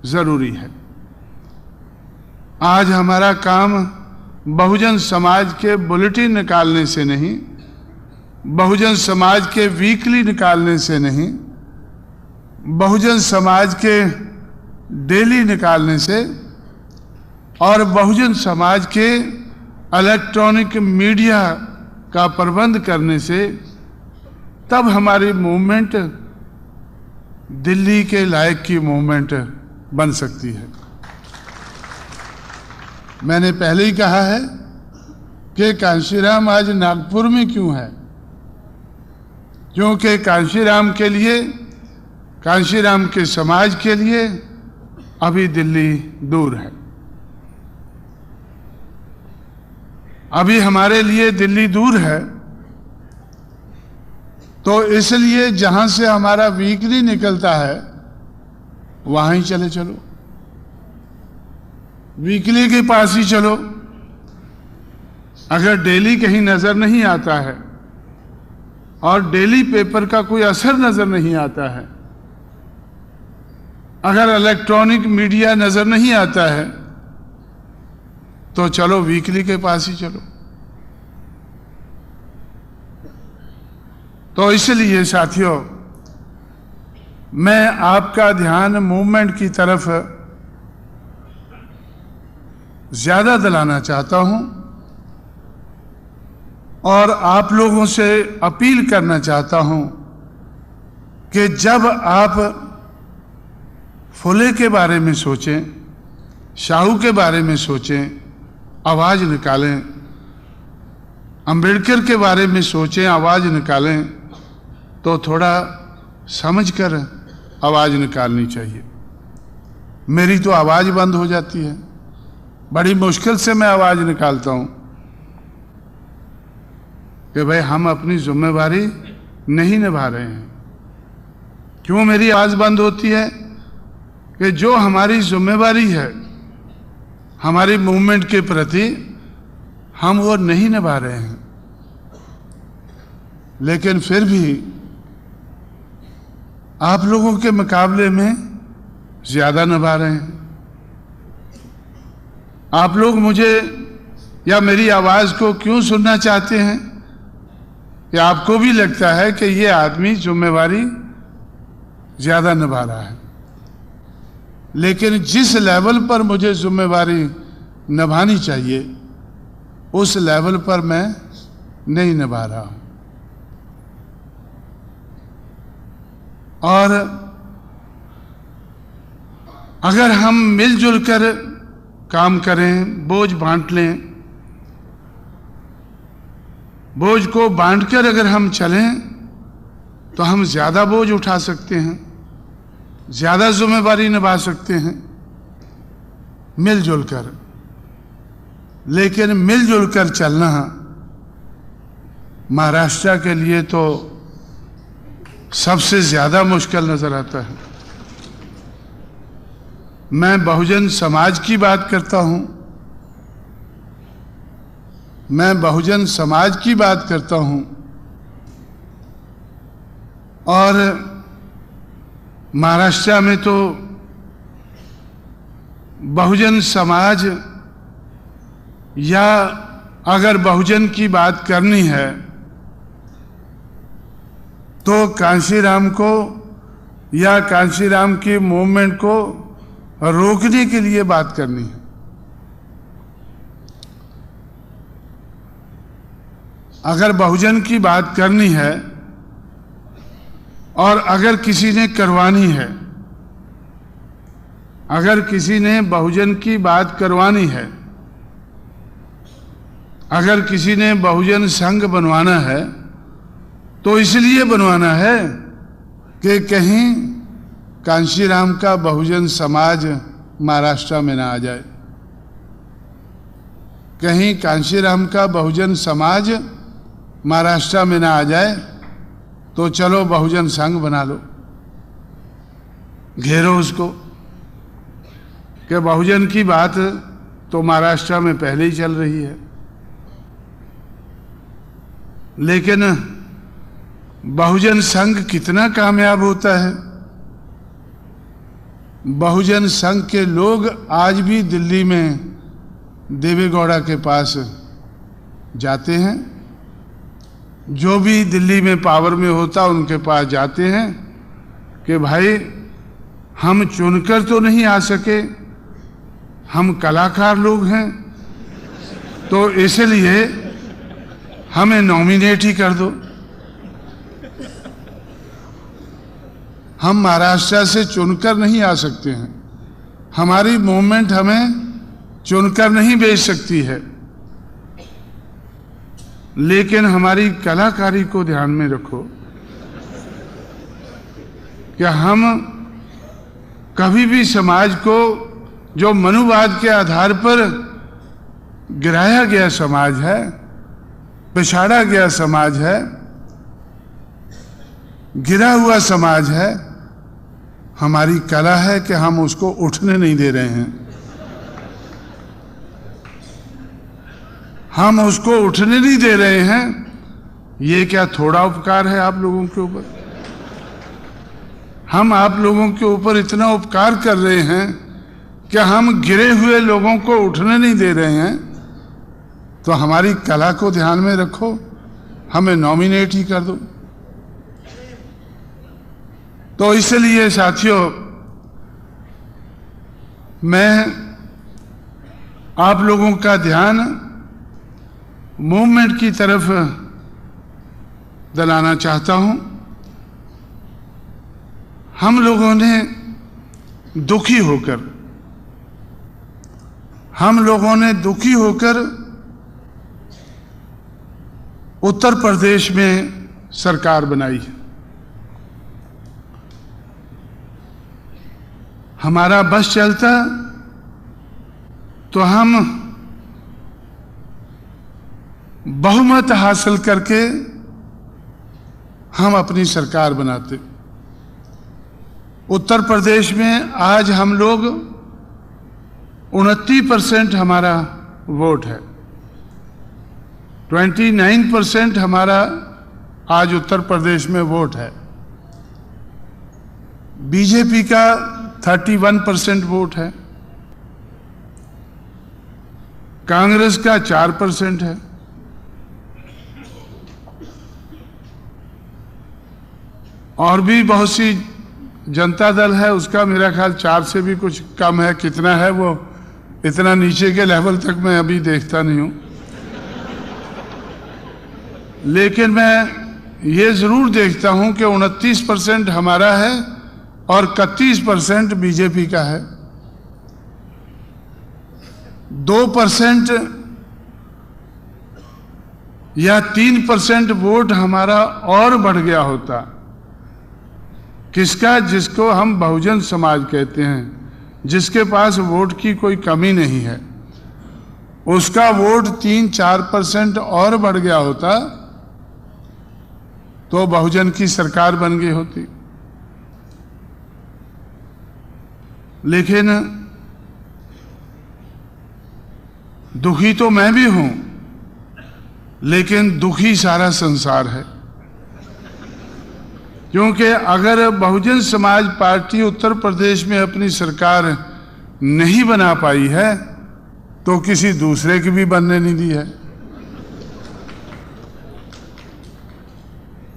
B: जरूरी है। आज हमारा काम बहुजन समाज के बुलेटिन निकालने से नहीं, बहुजन समाज के वीकली निकालने से नहीं, बहुजन समाज के डेली निकालने से और बहुजन समाज के इलेक्ट्रॉनिक मीडिया का प्रबंध करने से तब हमारी मूवमेंट दिल्ली के लायक की मूवमेंट बन सकती है। मैंने पहले ही कहा है कि कांशीराम आज नागपुर में क्यों है, क्योंकि कांशीराम के लिए, कांशीराम के समाज के लिए अभी दिल्ली दूर है। अभी हमारे लिए दिल्ली दूर है, तो इसलिए जहां से हमारा वीकली निकलता है वहां ही चले चलो, वीकली के पास ही चलो। अगर डेली कहीं नजर नहीं आता है और डेली पेपर का कोई असर नजर नहीं आता है, अगर इलेक्ट्रॉनिक मीडिया नजर नहीं आता है, तो चलो वीकली के पास ही चलो। तो इसलिए साथियों, मैं आपका ध्यान मूवमेंट की तरफ ज्यादा दिलाना चाहता हूं और आप लोगों से अपील करना चाहता हूं कि जब आप फुले के बारे में सोचें, शाहू के बारे में सोचें, आवाज निकालें, अंबेडकर के बारे में सोचें, आवाज निकालें, तो थोड़ा समझकर आवाज निकालनी चाहिए। मेरी तो आवाज बंद हो जाती है, बड़ी मुश्किल से मैं आवाज निकालता हूं कि भाई हम अपनी जिम्मेवारी नहीं निभा रहे हैं। क्यों मेरी आवाज बंद होती है? कि जो हमारी जिम्मेवारी है हमारी मूवमेंट के प्रति, हम वो नहीं निभा रहे हैं। लेकिन फिर भी आप लोगों के मुकाबले में ज्यादा निभा रहे हैं। आप लोग मुझे या मेरी आवाज को क्यों सुनना चाहते हैं? कि आपको भी लगता है कि ये आदमी जिम्मेवारी ज्यादा निभा रहा है, लेकिन जिस लेवल पर मुझे जिम्मेवारी निभानी चाहिए उस लेवल पर मैं नहीं निभा रहा हूं। और अगर हम मिलजुल कर काम करें, बोझ बांट लें, बोझ को बांटकर अगर हम चलें तो हम ज्यादा बोझ उठा सकते हैं, ज्यादा जिम्मेवारी निभा सकते हैं मिलजुल कर। लेकिन मिलजुल कर चलना महाराष्ट्र के लिए तो सबसे ज्यादा मुश्किल नजर आता है। मैं बहुजन समाज की बात करता हूं, मैं बहुजन समाज की बात करता हूं, और महाराष्ट्र में तो बहुजन समाज, या अगर बहुजन की बात करनी है तो कांशीराम को या कांशीराम की मूवमेंट को रोकने के लिए बात करनी है। अगर बहुजन की बात करनी है और अगर किसी ने करवानी है, अगर किसी ने बहुजन की बात करवानी है, अगर किसी ने बहुजन संघ बनवाना है, तो इसलिए बनवाना है कि कहीं कांशीराम का बहुजन समाज महाराष्ट्र में ना आ जाए, कहीं कांशीराम का बहुजन समाज महाराष्ट्र में ना आ जाए, तो चलो बहुजन संघ बना लो, घेरो उसको, कि बहुजन की बात तो महाराष्ट्र में पहले ही चल रही है। लेकिन बहुजन संघ कितना कामयाब होता है। बहुजन संघ के लोग आज भी दिल्ली में देवे गौड़ा के पास जाते हैं, जो भी दिल्ली में पावर में होता उनके पास जाते हैं कि भाई हम चुनकर तो नहीं आ सके, हम कलाकार लोग हैं, तो इसलिए हमें नॉमिनेट ही कर दो। हम महाराष्ट्र से चुनकर नहीं आ सकते हैं, हमारी मूवमेंट हमें चुनकर नहीं भेज सकती है, लेकिन हमारी कलाकारी को ध्यान में रखो कि हम कभी भी समाज को, जो मनुवाद के आधार पर गिराया गया समाज है, पिछाड़ा गया समाज है, गिरा हुआ समाज है, हमारी कला है कि हम उसको उठने नहीं दे रहे हैं। हम उसको उठने नहीं दे रहे हैं। ये क्या थोड़ा उपकार है आप लोगों के ऊपर? हम आप लोगों के ऊपर इतना उपकार कर रहे हैं कि हम गिरे हुए लोगों को उठने नहीं दे रहे हैं, तो हमारी कला को ध्यान में रखो, हमें नॉमिनेट ही कर दो। तो इसलिए साथियों, मैं आप लोगों का ध्यान मूवमेंट की तरफ दिलाना चाहता हूं। हम लोगों ने दुखी होकर उत्तर प्रदेश में सरकार बनाई है। हमारा बस चलता तो हम बहुमत हासिल करके हम अपनी सरकार बनाते। उत्तर प्रदेश में आज हम लोग 29% हमारा वोट है, 29% हमारा आज उत्तर प्रदेश में वोट है। बीजेपी का 31% वोट है, कांग्रेस का 4% है, और भी बहुत सी जनता दल है, उसका मेरा ख्याल 4 से भी कुछ कम है। कितना है वो, इतना नीचे के लेवल तक मैं अभी देखता नहीं हूं, लेकिन मैं ये जरूर देखता हूं कि 29% हमारा है और 31% बीजेपी का है। 2% या 3% वोट हमारा और बढ़ गया होता। किसका? जिसको हम बहुजन समाज कहते हैं, जिसके पास वोट की कोई कमी नहीं है, उसका वोट 3-4% और बढ़ गया होता तो बहुजन की सरकार बन गई होती। लेकिन दुखी तो मैं भी हूं, लेकिन दुखी सारा संसार है, क्योंकि अगर बहुजन समाज पार्टी उत्तर प्रदेश में अपनी सरकार नहीं बना पाई है तो किसी दूसरे की भी बनने नहीं दी है,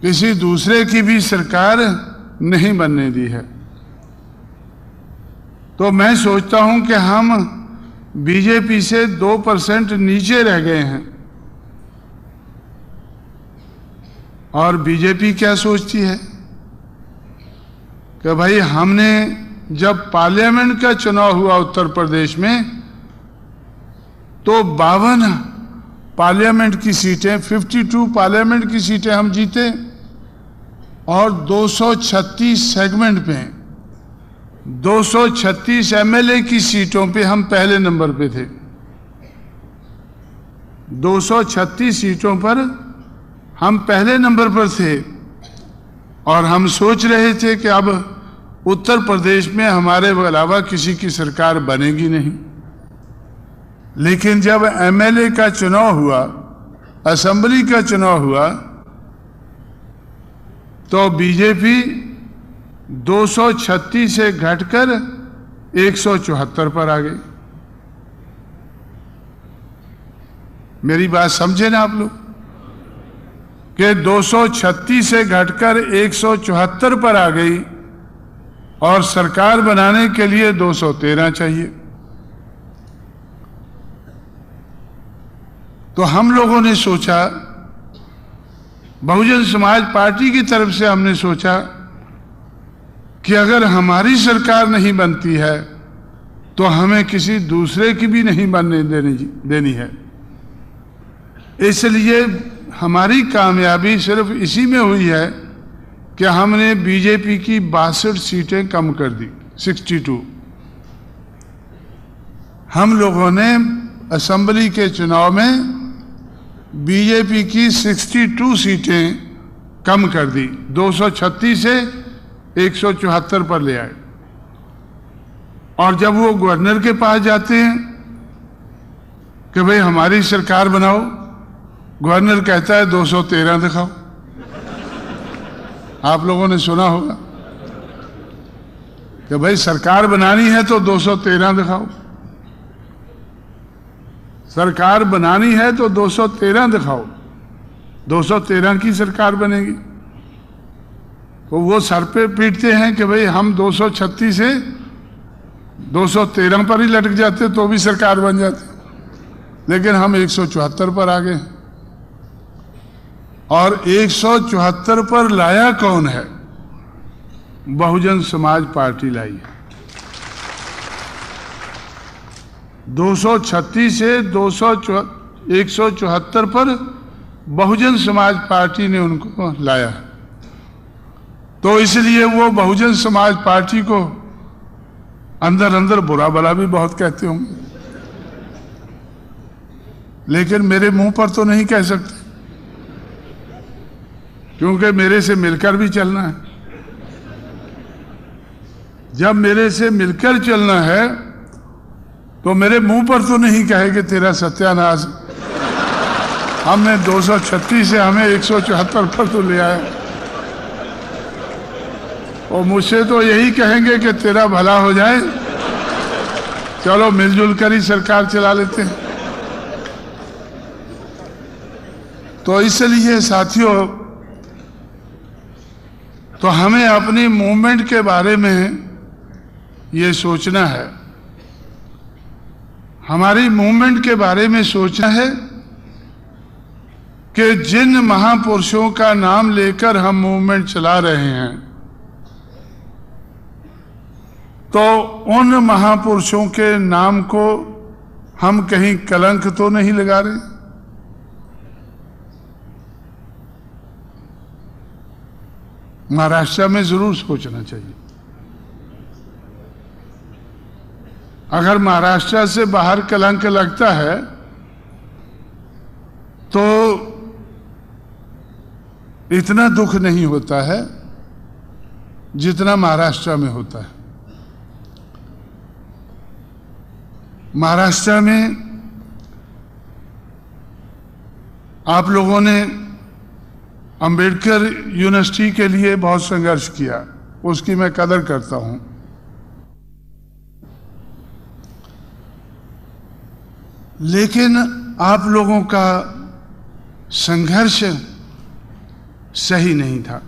B: किसी दूसरे की भी सरकार नहीं बनने दी है। तो मैं सोचता हूं कि हम बीजेपी से 2% नीचे रह गए हैं। और बीजेपी क्या सोचती है कि भाई हमने जब पार्लियामेंट का चुनाव हुआ उत्तर प्रदेश में तो 52 पार्लियामेंट की सीटें, 52 पार्लियामेंट की सीटें हम जीते और 236 सेगमेंट पे, 236 एमएलए की सीटों पे हम पहले नंबर पे थे। 236 सीटों पर हम पहले नंबर पर थे और हम सोच रहे थे कि अब उत्तर प्रदेश में हमारे अलावा किसी की सरकार बनेगी नहीं। लेकिन जब एमएलए का चुनाव हुआ, असेंबली का चुनाव हुआ, तो बीजेपी 236 से घटकर 174 पर आ गई। मेरी बात समझे ना आप लोग कि 236 से घटकर 174 पर आ गई और सरकार बनाने के लिए 213 चाहिए। तो हम लोगों ने सोचा, बहुजन समाज पार्टी की तरफ से हमने सोचा कि अगर हमारी सरकार नहीं बनती है तो हमें किसी दूसरे की भी नहीं बनने देनी है। इसलिए हमारी कामयाबी सिर्फ इसी में हुई है कि हमने बीजेपी की 62 सीटें कम कर दी, 62। हम लोगों ने असेंबली के चुनाव में बीजेपी की 62 सीटें कम कर दी, 236 से 174 पर ले आए। और जब वो गवर्नर के पास जाते हैं कि भाई हमारी सरकार बनाओ, गवर्नर कहता है 213 दिखाओ। आप लोगों ने सुना होगा कि भाई सरकार बनानी है तो 213 दिखाओ, सरकार बनानी है तो 213 दिखाओ, 213 की सरकार बनेगी। तो वो सर पे पीटते हैं कि भाई हम 236 से 213 पर ही लटक जाते तो भी सरकार बन जाती, लेकिन हम 174 पर आ गए। और 174 पर लाया कौन है? बहुजन समाज पार्टी लाई है। 236 से 174 पर बहुजन समाज पार्टी ने उनको लाया है। तो इसलिए वो बहुजन समाज पार्टी को अंदर अंदर बुरा भला भी बहुत कहते होंगे, लेकिन मेरे मुंह पर तो नहीं कह सकते, क्योंकि मेरे से मिलकर भी चलना है। जब मेरे से मिलकर चलना है तो मेरे मुंह पर तो नहीं कहे कि तेरा सत्यानाश, हमने 236 से हमें 174 पर तो ले आया। और मुझसे तो यही कहेंगे कि तेरा भला हो जाए, चलो मिलजुल कर ही सरकार चला लेते हैं। तो इसलिए साथियों, तो हमें अपनी मूवमेंट के बारे में ये सोचना है, हमारी मूवमेंट के बारे में सोचना है कि जिन महापुरुषों का नाम लेकर हम मूवमेंट चला रहे हैं, तो उन महापुरुषों के नाम को हम कहीं कलंक तो नहीं लगा रहे। महाराष्ट्र में जरूर सोचना चाहिए। अगर महाराष्ट्र से बाहर कलंक लगता है तो इतना दुख नहीं होता है जितना महाराष्ट्र में होता है। महाराष्ट्र में आप लोगों ने अंबेडकर यूनिवर्सिटी के लिए बहुत संघर्ष किया, उसकी मैं कदर करता हूं, लेकिन आप लोगों का संघर्ष सही नहीं था।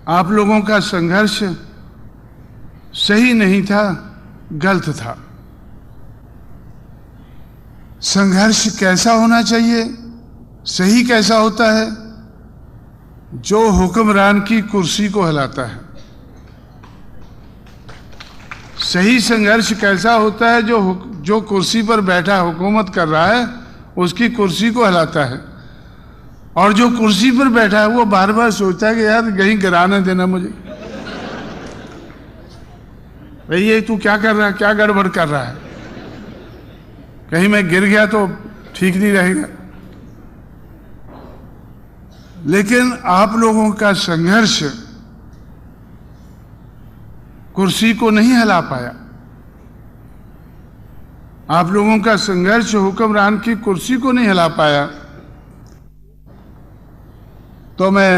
B: आप लोगों का संघर्ष सही नहीं था, गलत था। संघर्ष कैसा होना चाहिए, सही कैसा होता है? जो हुक्मरान की कुर्सी को हिलाता है। सही संघर्ष कैसा होता है? जो कुर्सी पर बैठा हुकूमत कर रहा है उसकी कुर्सी को हिलाता है, और जो कुर्सी पर बैठा है वो बार बार सोचता है कि यार कहीं गिराने देना मुझे, भाई ये तू क्या कर रहा है, क्या गड़बड़ कर रहा है, कहीं मैं गिर गया तो ठीक नहीं रहेगा। लेकिन आप लोगों का संघर्ष कुर्सी को नहीं हिला पाया। आप लोगों का संघर्ष हुक्मरान की कुर्सी को नहीं हिला पाया। तो मैं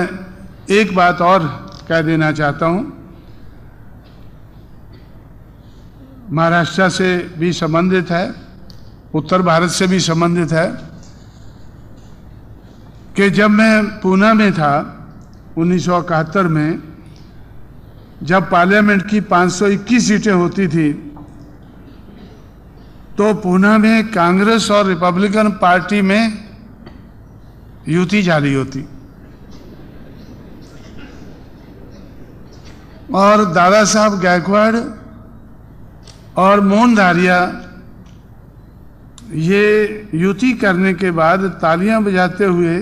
B: एक बात और कह देना चाहता हूं, महाराष्ट्र से भी संबंधित है, उत्तर भारत से भी संबंधित है, कि जब मैं पूना में था 1971 में, जब पार्लियामेंट की 521 सीटें होती थी, तो पूना में कांग्रेस और रिपब्लिकन पार्टी में युति जारी होती और दादा साहब गायकवाड़ और मोहन धारिया ये युति करने के बाद तालियां बजाते हुए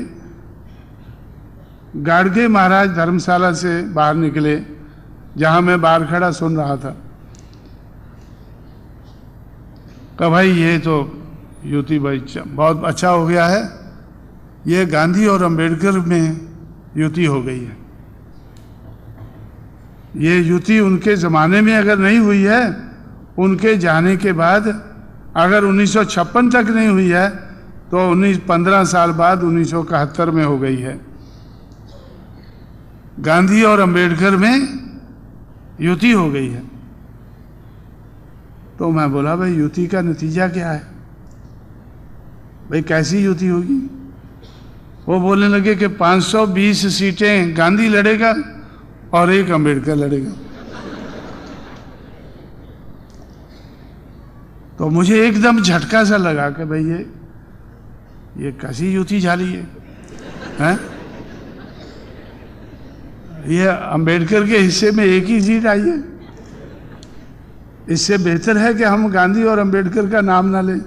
B: गाड़गे महाराज धर्मशाला से बाहर निकले, जहां मैं बाहर खड़ा सुन रहा था। कहा भाई ये तो युति भाई बहुत अच्छा हो गया है, ये गांधी और अंबेडकर में युति हो गई है। ये युति उनके ज़माने में अगर नहीं हुई है, उनके जाने के बाद अगर 1956 तक नहीं हुई है, तो 15 साल बाद 1971 में हो गई है। गांधी और अंबेडकर में युति हो गई है। तो मैं बोला भाई युति का नतीजा क्या है, भाई कैसी युति होगी? वो बोलने लगे कि 520 सीटें गांधी लड़ेगा और 1 अंबेडकर लड़ेगा। तो मुझे एकदम झटका सा लगा कि भाई ये कैसी युति झाली है? ये अंबेडकर के हिस्से में 1 ही सीट आई है। इससे बेहतर है कि हम गांधी और अंबेडकर का नाम ना लें।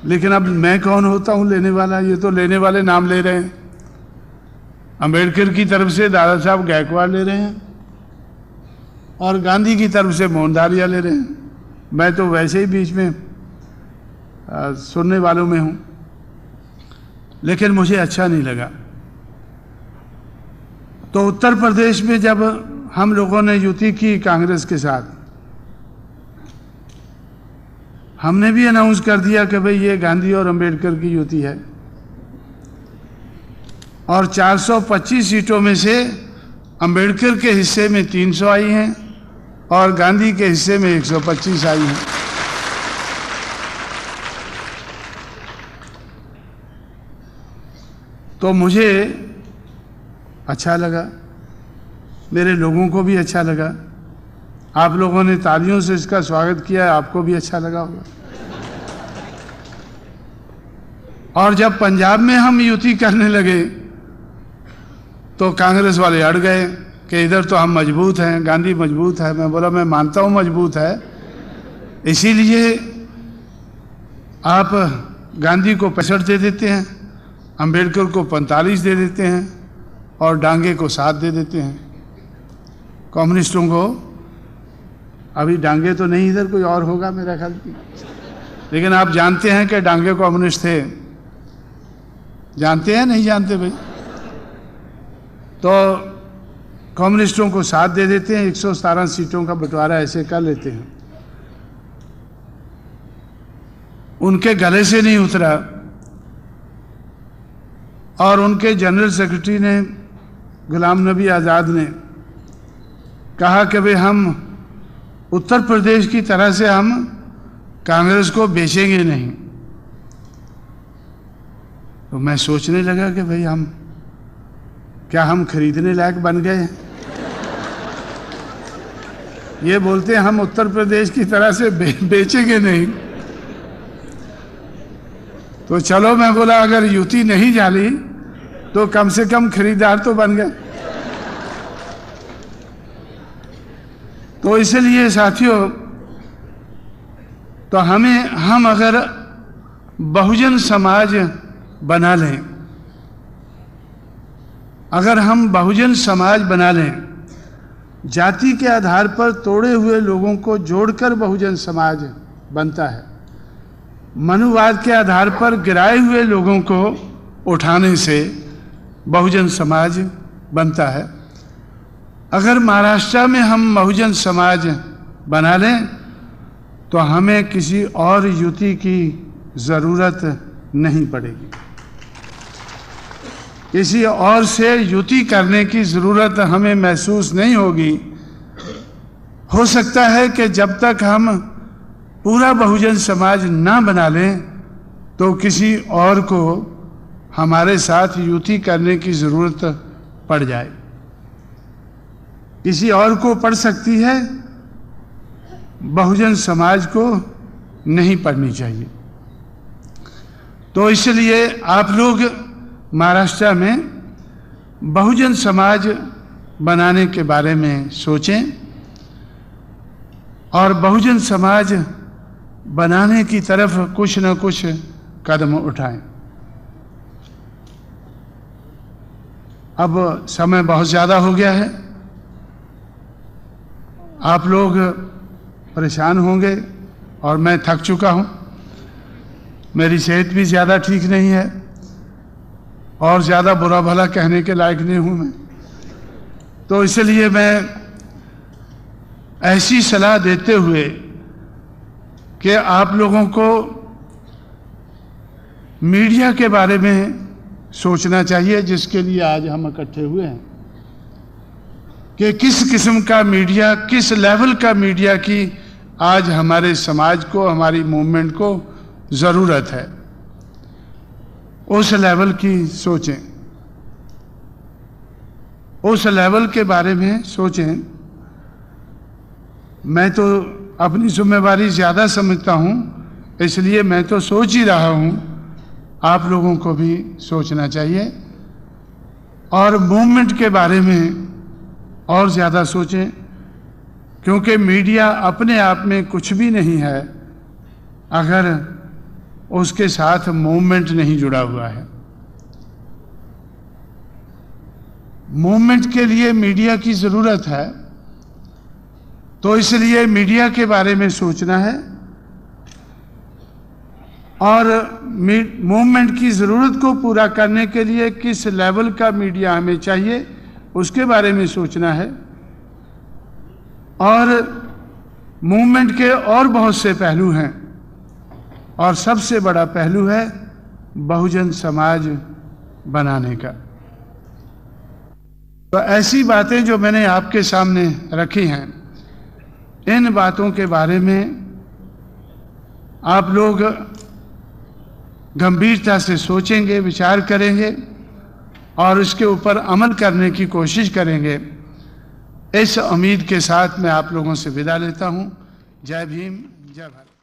B: लेकिन अब मैं कौन होता हूं लेने वाला? ये तो लेने वाले नाम ले रहे हैं। अंबेडकर की तरफ से दादा साहब गायकवाड़ ले रहे हैं और गांधी की तरफ से मोहन धारिया ले रहे हैं। मैं तो वैसे ही बीच में सुनने वालों में हूं, लेकिन मुझे अच्छा नहीं लगा। तो उत्तर प्रदेश में जब हम लोगों ने युति की कांग्रेस के साथ, हमने भी अनाउंस कर दिया कि भाई ये गांधी और अंबेडकर की युति है, और 425 सीटों में से अंबेडकर के हिस्से में 300 आई हैं और गांधी के हिस्से में 125 आई हैं। तो मुझे अच्छा लगा, मेरे लोगों को भी अच्छा लगा। आप लोगों ने तालियों से इसका स्वागत किया, आपको भी अच्छा लगा होगा। और जब पंजाब में हम युति करने लगे तो कांग्रेस वाले अड़ गए कि इधर तो हम मजबूत हैं, गांधी मजबूत है। मैं बोला मैं मानता हूं मजबूत है, इसीलिए आप गांधी को 65 दे देते हैं, अंबेडकर को 45 दे देते हैं और डांगे को 7 दे देते हैं। कम्युनिस्टों को अभी डांगे तो नहीं, इधर कोई और होगा मेरा ख्याल, लेकिन आप जानते हैं कि डांगे कम्युनिस्ट थे। जानते हैं नहीं जानते भाई? तो कम्युनिस्टों को 7 दे देते हैं, 117 सीटों का बंटवारा ऐसे कर लेते हैं। उनके गले से नहीं उतरा और उनके जनरल सेक्रेटरी ने, गुलाम नबी आज़ाद ने कहा कि भाई हम उत्तर प्रदेश की तरह से हम कांग्रेस को बेचेंगे नहीं। तो मैं सोचने लगा कि भाई क्या हम खरीदने लायक बन गए? ये बोलते हैं हम उत्तर प्रदेश की तरह से बेचेंगे नहीं। तो चलो, मैं बोला अगर युति नहीं जाली तो कम से कम खरीदार तो बन गए। तो इसलिए साथियों, तो हम अगर बहुजन समाज बना लें, अगर हम बहुजन समाज बना लें, जाति के आधार पर तोड़े हुए लोगों को जोड़कर बहुजन समाज बनता है। मनुवाद के आधार पर गिराए हुए लोगों को उठाने से बहुजन समाज बनता है। अगर महाराष्ट्र में हम बहुजन समाज बना लें तो हमें किसी और युति की ज़रूरत नहीं पड़ेगी। किसी और से युति करने की जरूरत हमें महसूस नहीं होगी। हो सकता है कि जब तक हम पूरा बहुजन समाज ना बना लें तो किसी और को हमारे साथ युति करने की जरूरत पड़ जाए। किसी और को पड़ सकती है, बहुजन समाज को नहीं पड़नी चाहिए। तो इसलिए आप लोग महाराष्ट्र में बहुजन समाज बनाने के बारे में सोचें और बहुजन समाज बनाने की तरफ कुछ न कुछ कदम उठाएं। अब समय बहुत ज़्यादा हो गया है, आप लोग परेशान होंगे और मैं थक चुका हूँ। मेरी सेहत भी ज़्यादा ठीक नहीं है और ज़्यादा बुरा भला कहने के लायक नहीं हूँ मैं। तो इसलिए मैं ऐसी सलाह देते हुए कि आप लोगों को मीडिया के बारे में सोचना चाहिए, जिसके लिए आज हम इकट्ठे हुए हैं, कि किस किस्म का मीडिया, किस लेवल का मीडिया की आज हमारे समाज को, हमारी मूवमेंट को ज़रूरत है, उस लेवल की सोचें, उस लेवल के बारे में सोचें। मैं तो अपनी जिम्मेवारी ज़्यादा समझता हूँ, इसलिए मैं तो सोच ही रहा हूँ, आप लोगों को भी सोचना चाहिए और मूवमेंट के बारे में और ज़्यादा सोचें, क्योंकि मीडिया अपने आप में कुछ भी नहीं है अगर उसके साथ मूवमेंट नहीं जुड़ा हुआ है। मूवमेंट के लिए मीडिया की ज़रूरत है, तो इसलिए मीडिया के बारे में सोचना है और मूवमेंट की ज़रूरत को पूरा करने के लिए किस लेवल का मीडिया हमें चाहिए उसके बारे में सोचना है। और मूवमेंट के और बहुत से पहलू हैं और सबसे बड़ा पहलू है बहुजन समाज बनाने का। तो ऐसी बातें जो मैंने आपके सामने रखी हैं, इन बातों के बारे में आप लोग गंभीरता से सोचेंगे, विचार करेंगे और इसके ऊपर अमल करने की कोशिश करेंगे। इस उम्मीद के साथ मैं आप लोगों से विदा लेता हूं। जय भीम, जय भारत।